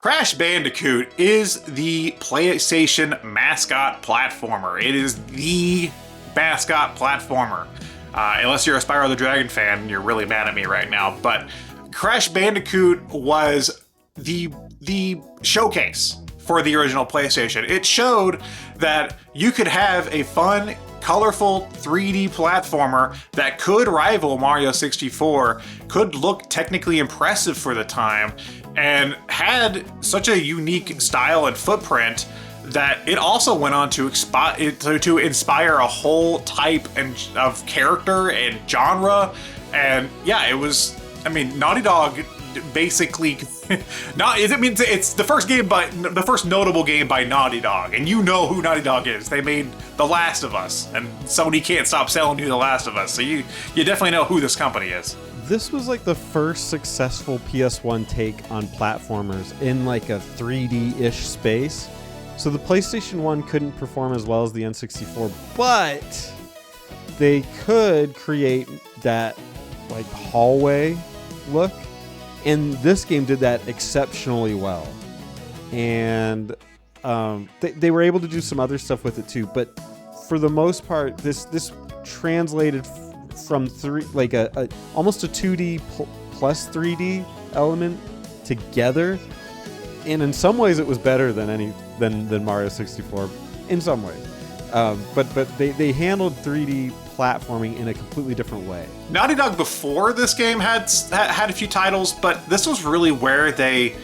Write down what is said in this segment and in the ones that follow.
Crash Bandicoot is the PlayStation mascot platformer. It is the mascot platformer. Unless you're a Spyro the Dragon fan, you're really mad at me right now. But Crash Bandicoot was the showcase for the original PlayStation. It showed that you could have a fun, colorful 3D platformer that could rival Mario 64, could look technically impressive for the time, and had such a unique style and footprint that it also went on to inspire a whole type of character and genre. And yeah, it was, I mean, Naughty Dog basically it's the first notable game by Naughty Dog, and you know who Naughty Dog is. They made The Last of Us, and Sony can't stop selling you The Last of Us, so you definitely know who this company is. This was like the first successful PS1 take on platformers in like a 3D-ish space. So the PlayStation 1 couldn't perform as well as the N64, but they could create that like hallway look. And this game did that exceptionally well. And they were able to do some other stuff with it too. But for the most part, this translated from almost a 2D plus 3D element together. And in some ways, it was better than Mario 64. In some ways. But they handled 3D platforming in a completely different way. Naughty Dog before this game had a few titles, but this was really where they,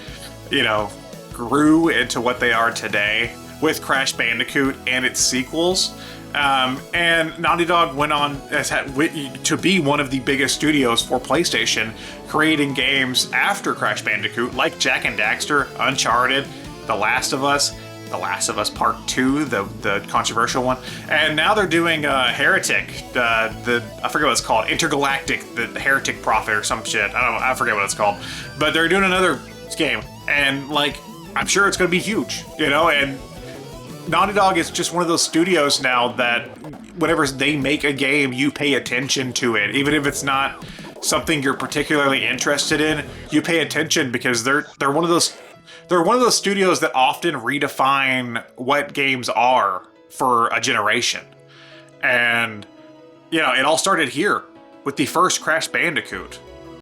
grew into what they are today with Crash Bandicoot and its sequels. And Naughty Dog went on to be one of the biggest studios for PlayStation, creating games after Crash Bandicoot like Jak and Daxter, Uncharted, The Last of Us Part 2, the controversial one, and now they're doing Heretic, I forget what it's called, Intergalactic, the Heretic Prophet or some shit. I forget what it's called, but they're doing another game, and I'm sure it's going to be huge, and Naughty Dog is just one of those studios now that whenever they make a game, you pay attention to it, even if it's not something you're particularly interested in. You pay attention because they're one of those. They're one of those studios that often redefine what games are for a generation. And, it all started here with the first Crash Bandicoot.